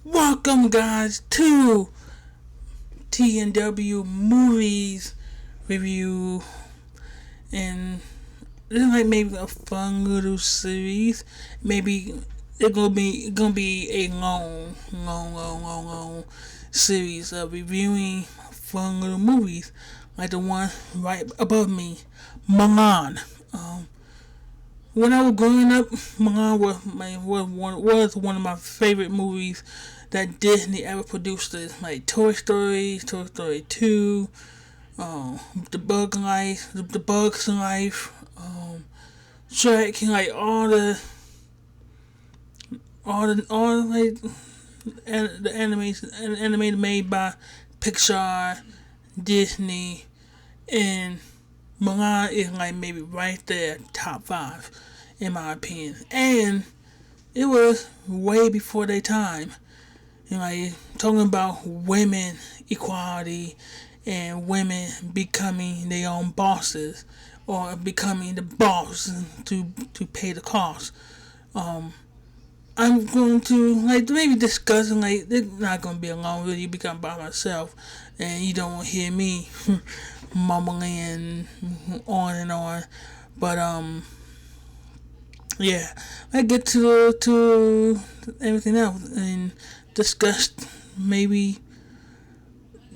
Welcome, guys, to TNW Movies Review. And this is like maybe a fun little series. Maybe it's gonna be a long series of reviewing fun little movies, like the one right above me, Mulan. When I was growing up, Mulan was one of my favorite movies that Disney ever produced. Like Toy Story, Toy Story 2, The Bug Life, The Bug's Life, Shrek, like all like the animated made by Pixar, Disney, and Mulan is like maybe right there, top five, in my opinion. And it was way before their time. Like talking about women equality and women becoming their own bosses or becoming the boss to pay the cost. I'm going to like maybe discuss, like it's not going to be a long video because I'm by myself and you don't hear me mumbling on and on. But yeah, let's get to everything else and discuss maybe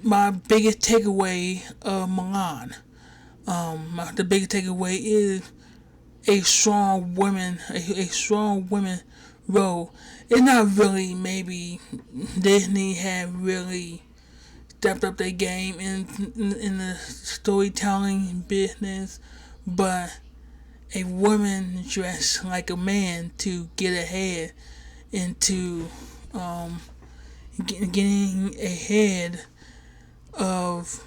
my biggest takeaway of Mulan. The biggest takeaway is a strong woman, a strong woman role. It's not really maybe Disney have really stepped up their game in the storytelling business, but a woman dressed like a man to get ahead into getting ahead of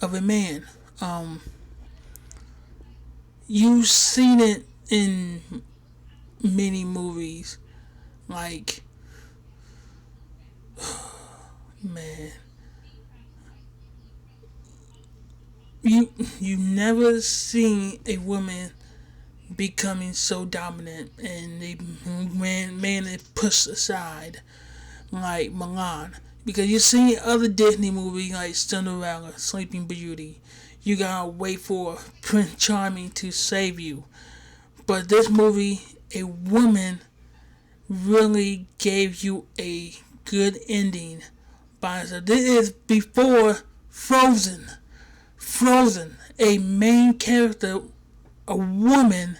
a man. You've seen it in many movies, like man, you never seen a woman becoming so dominant and the man is pushed aside like Mulan. Because you see other Disney movies like Cinderella, Sleeping Beauty, you gotta wait for Prince Charming to save you. But this movie, a woman really gave you a good ending by herself. This is before Frozen. Frozen, a main character, a woman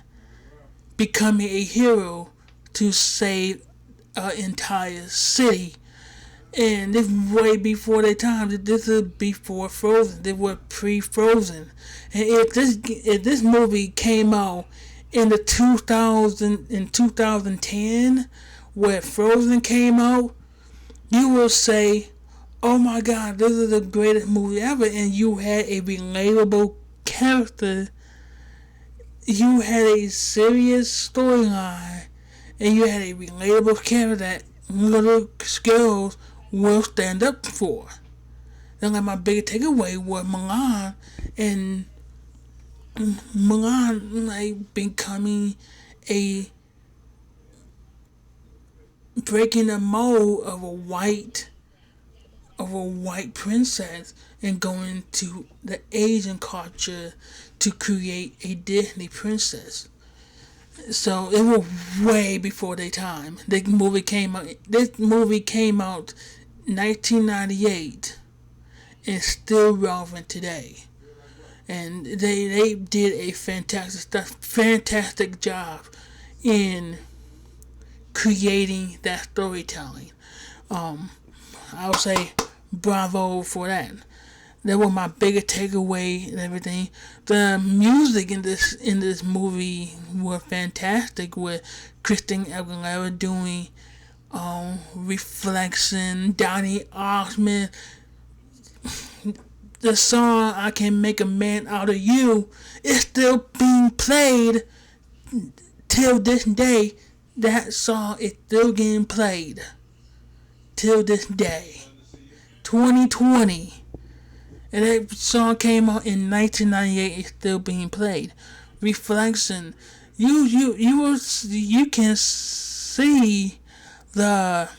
becoming a hero to save an entire city. And this is way before their time. This is before Frozen. They were pre-Frozen. And if this movie came out in the 2010, where Frozen came out, you will say, "Oh my God, this is the greatest movie ever!" And you had a relatable character. You had a serious storyline, and you had a relatable character that little girls will stand up for. And like my biggest takeaway was Mulan, and Mulan like becoming a breaking the mold of a white princess and going to the Asian culture to create a Disney princess. So it was way before their time. This movie came out 1998 and still relevant today. And they did a fantastic job in creating that storytelling. I'll say bravo for that. That was my biggest takeaway and everything. The music in this movie was fantastic, with Christine Aguilera doing Reflection, Donny Osmond. The song "I Can Make a Man Out of You" is still being played till this day. That song is still getting played till this day. 2020. And that song came out in 1998. It's still being played. Reflection. You can see the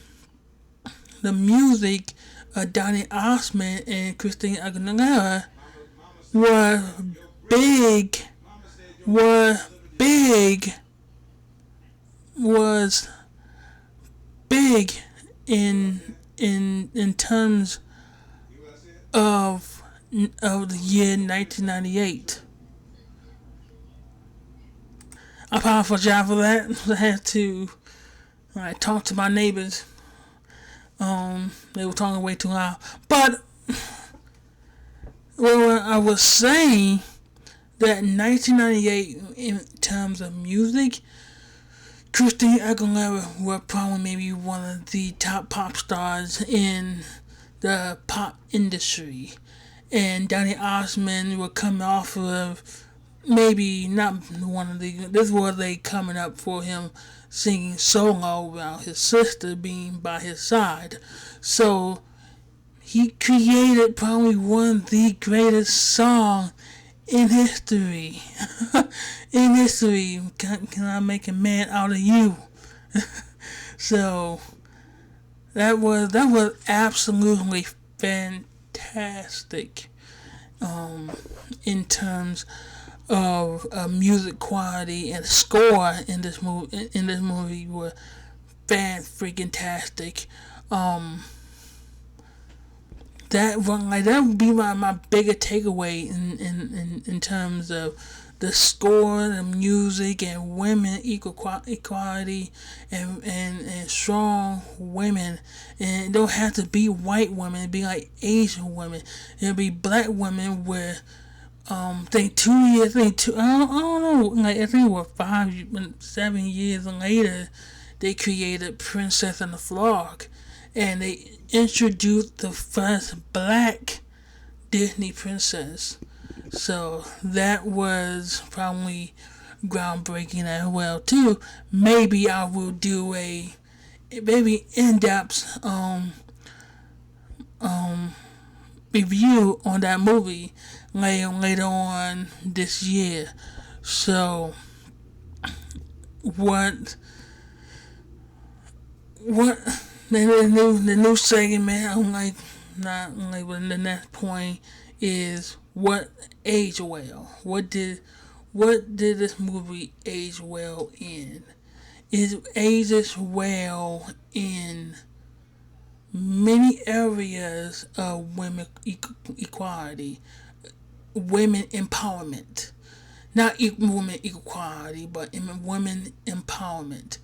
the music of Donny Osmond and Christina Aguilera were big, were big, was big in terms of the year 1998. I apologize for that. I had to talk to my neighbors. They were talking way too loud. But what I was saying that in 1998, in terms of music, Christina Aguilera was probably maybe one of the top pop stars in the pop industry, and Donny Osmond was coming off of maybe not one of the. This was a coming up for him singing solo while his sister being by his side. So he created probably one of the greatest songs in history. In history, can I make a man out of you? So that was absolutely fantastic. In terms of music quality and score in this movie were fan freaking tastic. That would be my bigger takeaway in terms of the score, the music, and women equality, and strong women. And it don't have to be white women. It'd be like Asian women. It'd be black women where I don't know. Like I think it was 7 years later, they created Princess and the Frog, and they introduced the first black Disney princess. So that was probably groundbreaking as well too. Maybe I will do a maybe in-depth review on that movie later on this year. So what the new segment I'm like not like the next point is what aged well. What did this movie age well in? It ages well in many areas of women equality, women empowerment. Not women equality, but women empowerment.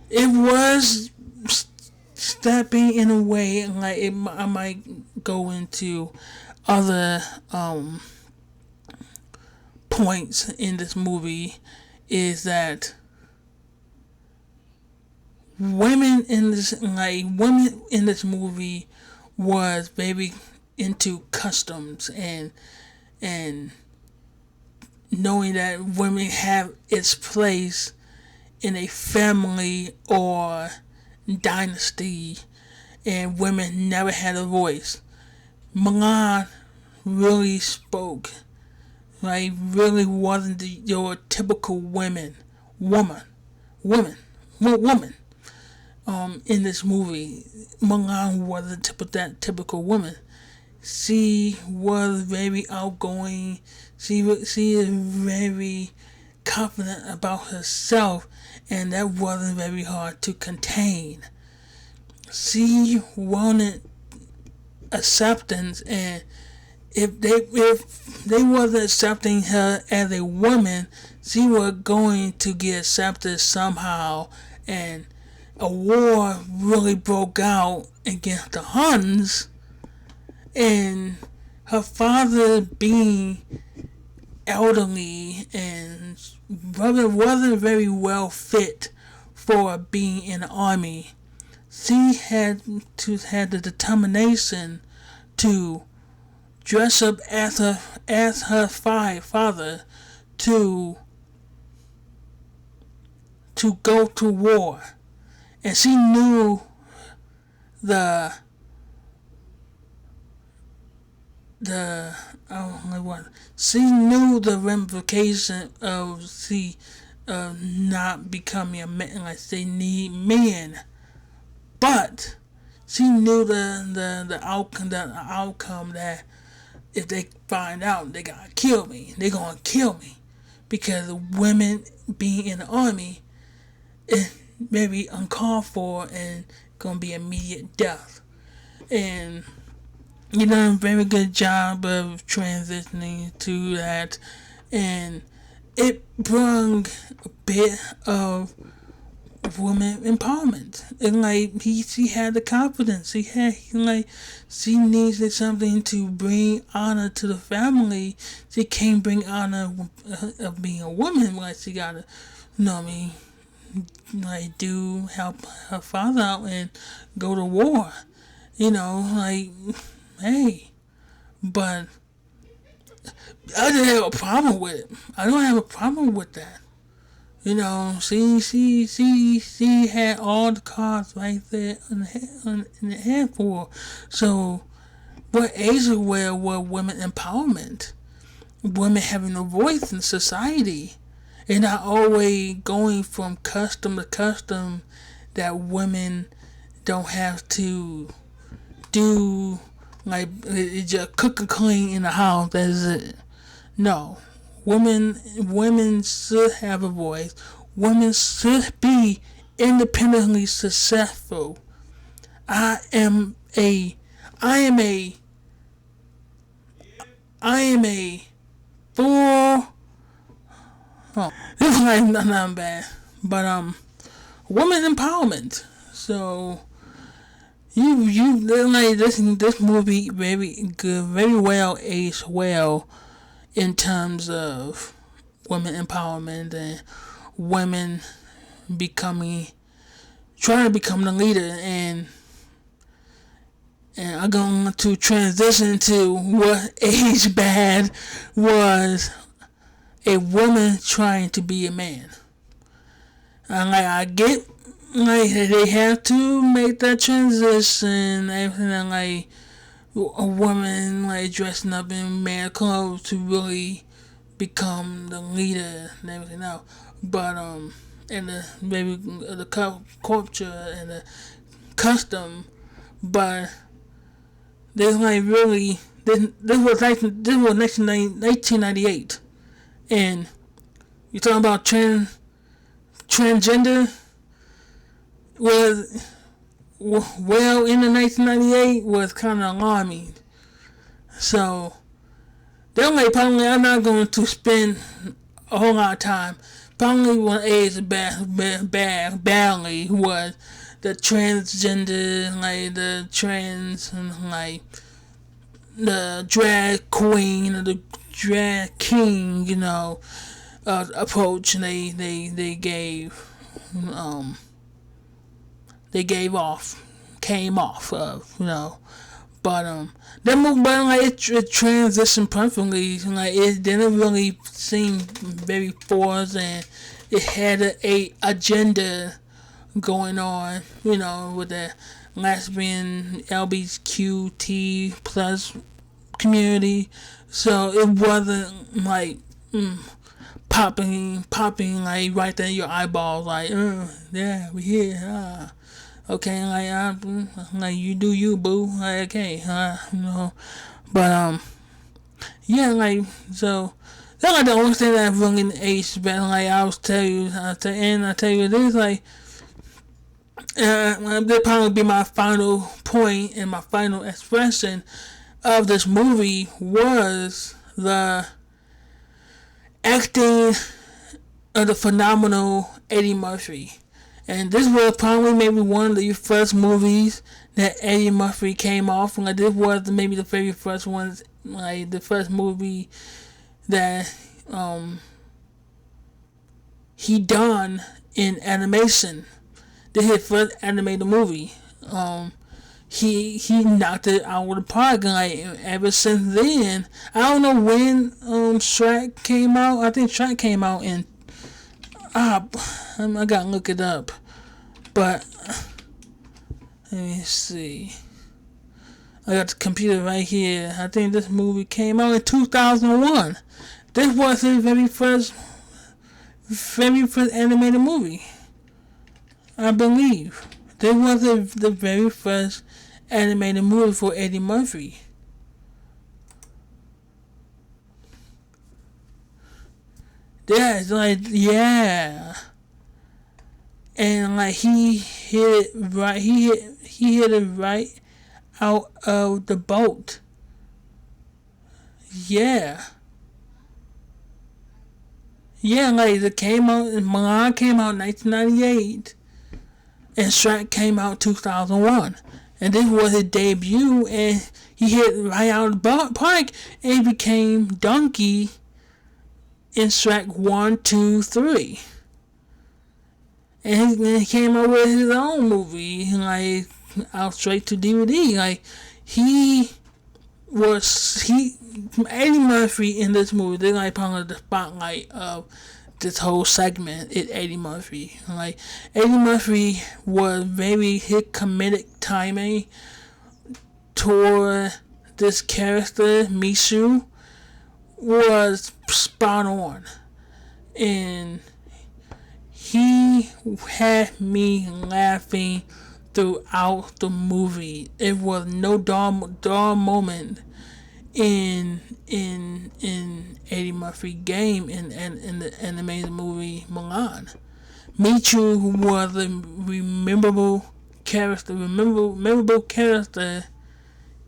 It was stepping in a way like I might go into other points in this movie is that women in this movie was very into customs and knowing that women have its place in a family or dynasty, and women never had a voice. Mulan really spoke, really wasn't your typical woman. In this movie, Mulan wasn't that typical woman. She was very outgoing. She is very confident about herself, and that wasn't very hard to contain. She wanted acceptance, and if they wasn't accepting her as a woman, she was going to get accepted somehow, and a war really broke out against the Huns, and her father being elderly and wasn't very well fit for being in the army. She had the determination to dress up as her father to go to war, and she knew she knew the ramification of not becoming a man. Like they need men but she knew the outcome that if they find out, they gotta kill me. They gonna kill me because women being in the army is very uncalled for and gonna be immediate death. And you done a very good job of transitioning to that, and it brought a bit of woman empowerment. And like she had the confidence. She needed something to bring honor to the family. She can't bring honor of being a woman. Like she gotta, do help her father out and go to war. Hey, but I didn't have a problem with it. I don't have a problem with that. She had all the cards right there in the hand for her. So, what age were women empowerment? Women having a voice in society, and not always going from custom to custom that women don't have to do, like just cook and clean in the house. That's it. No, women should have a voice. Women should be independently successful. I am a full. Oh, this is like not bad, but women empowerment. So you like this movie very good, very well aged well in terms of women empowerment and women trying to become the leader, and I'm going to transition to what age bad was a woman trying to be a man. And I get they have to make that transition, everything, a woman dressing up in man clothes to really become the leader and everything else. But and the culture and the custom, but there's really this was 1998, and you're talking about transgender was well in the 1998 was kind of alarming. So probably I'm not going to spend a whole lot of time. Probably one age badly was the transgender, the trans, and the drag queen or the drag king, approach they came off of, but that movie, but it transitioned perfectly. It didn't really seem very forced, and it had a agenda going on, with the lesbian LGBTQ plus community. So it wasn't popping right there in your eyeballs, yeah, we here, okay, you do you, boo, okay, but yeah, so that's the only thing that really aged better. I tell you this, that'll probably be my final point and my final expression of this movie was the acting of the phenomenal Eddie Murphy. And this was probably maybe one of the first movies that Eddie Murphy came off. This was maybe the very first one, the first movie that he done in animation. This is his first animated movie. He knocked it out of the park. Ever since then, I don't know when Shrek came out. I think Shrek came out in I gotta look it up, but let me see. I got the computer right here. I think this movie came out in 2001. This was his very first animated movie, I believe. This was the very first animated movie for Eddie Murphy. Yeah, it's like, yeah. And like he hit it right, he hit it right out of the boat. Yeah. Yeah, like it came out, Mulan came out in 1998, and Shrek came out 2001. And this was his debut, and he hit right out of the park, and he became Donkey in Shrek 1, 2, 3. And he came out with his own movie, like, out straight to DVD. Like, Eddie Murphy in this movie, they're like probably the spotlight of this whole segment is Eddie Murphy. Like, Eddie Murphy was his comedic timing toward this character, Mishu, was spot on. And he had me laughing throughout the movie. It was no dull moment in Eddie Murphy game in the animated movie Mulan. Michu was a memorable character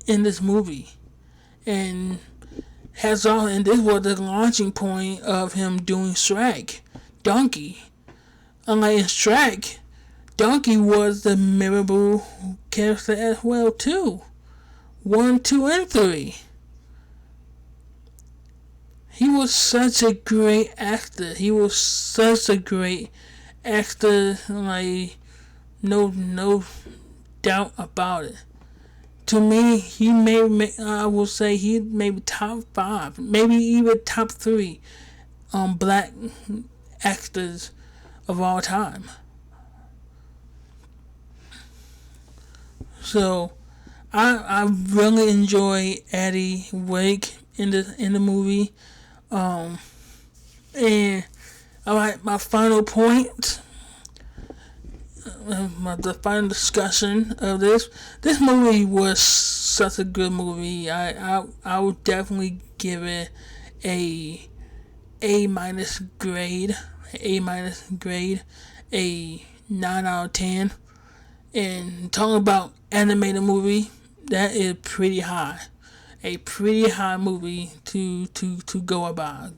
in this movie, and this was the launching point of him doing Shrek, Donkey. Unlike in Shrek, Donkey was the memorable character as well too. 1, 2, and 3. He was such a great actor. Like, no doubt about it. To me, I will say he maybe top 5, maybe even top 3 black actors of all time. So I really enjoy Eddie Wake in the movie. And alright, my final point, the final discussion of this movie was such a good movie. I would definitely give it a minus grade, a 9 out of 10. And talking about animated movie, that is pretty high. A pretty high movie to go around.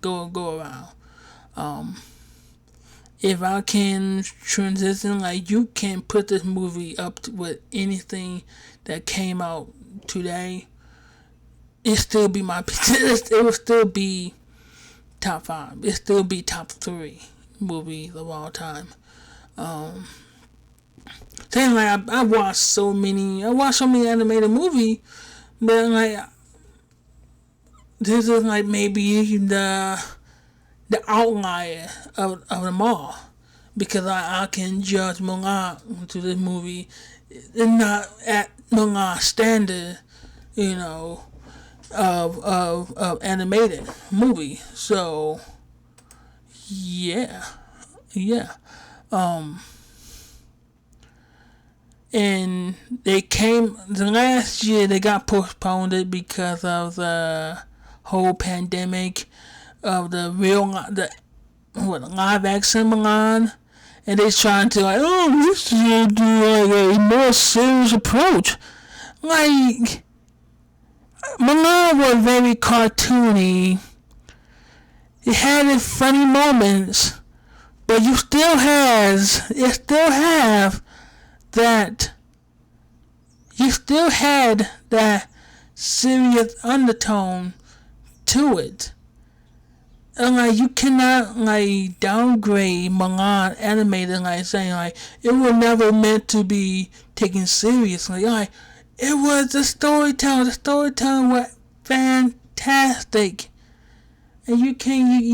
If I can transition, like, you can put this movie up with anything that came out today, it would still be top 5. It still be top 3 movies of all time. Saying like I watched so many animated movies, but like this is like maybe the outlier of them all, because I can judge Mulan to this movie and not at Mulan standard, of animated movie. So yeah. And the last year they got postponed because of the whole pandemic of the live action Mulan, and they trying to we should do like a more serious approach. Like, Mulan was very cartoony. It had its funny moments, but it still had that serious undertone to it. And like, you cannot like downgrade Mulan animated, like saying like it was never meant to be taken seriously. Like, it was the storytelling. The storytelling was fantastic, and you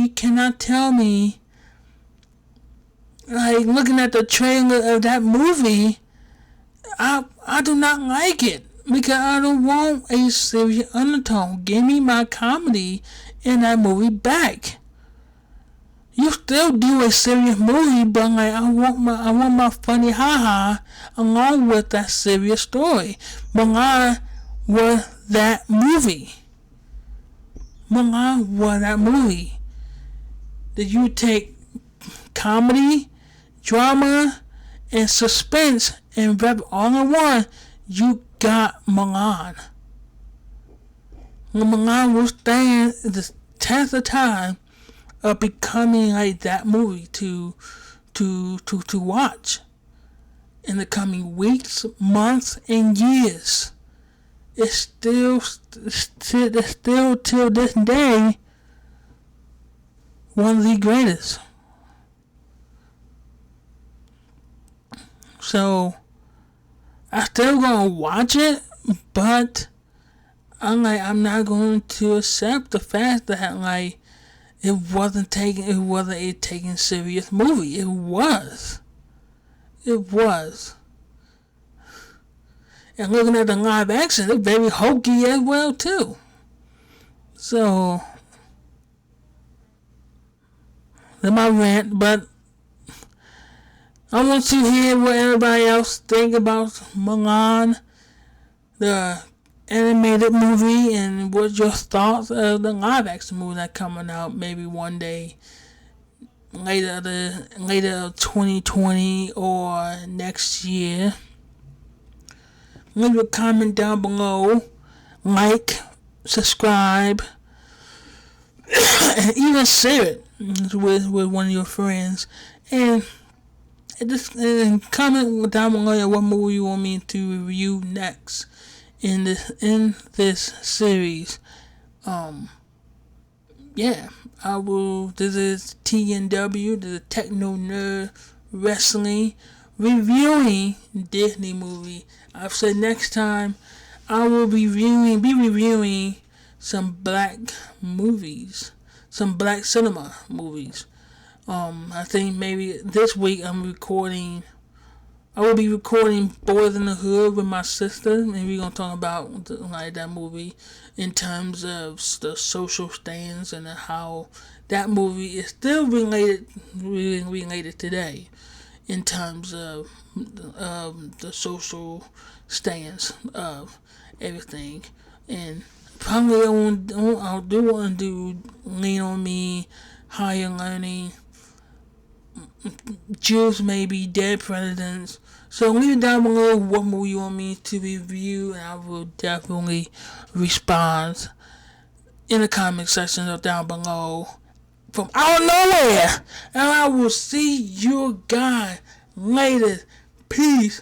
cannot tell me, like, looking at the trailer of that movie, I do not like it, because I don't want a serious undertone. Give me my comedy in that movie back. You still do a serious movie, but like I want my funny haha along with that serious story. Mulan was that movie. Mulan was that movie. Did you take comedy, drama, and suspense and wrap it all in one? You got Mulan. Mulan will stand the test of time of becoming like that movie to watch in the coming weeks, months, and years. It's still till this day one of the greatest. So I still gonna watch it, but I'm not going to accept the fact that like it wasn't a taken serious movie. It was. And looking at the live action, it's very hokey as well too. So that's my rant, but I want to hear what everybody else think about Mulan, the animated movie, and what's your thoughts of the live action movie that's coming out maybe one day later 2020 or next year. Leave a comment down below, like, subscribe, and even share it with one of your friends. And comment down below what movie you want me to review next in this series. Yeah, I will. This is TNW, the Techno Nerd Wrestling, reviewing Disney movie. I've said next time I will be reviewing some black movies, some black cinema movies. I think maybe this week I will be recording Boys in the Hood with my sister, and we're gonna talk about that movie in terms of the social stance and how that movie is still related today in terms of the social stance of everything. And probably I do want to do Lean on Me, Higher Learning, Jews Maybe, Dead Presidents. So leave it down below what movie you want me to review, and I will definitely respond in the comment section or down below from out of nowhere. And I will see you guys later. Peace.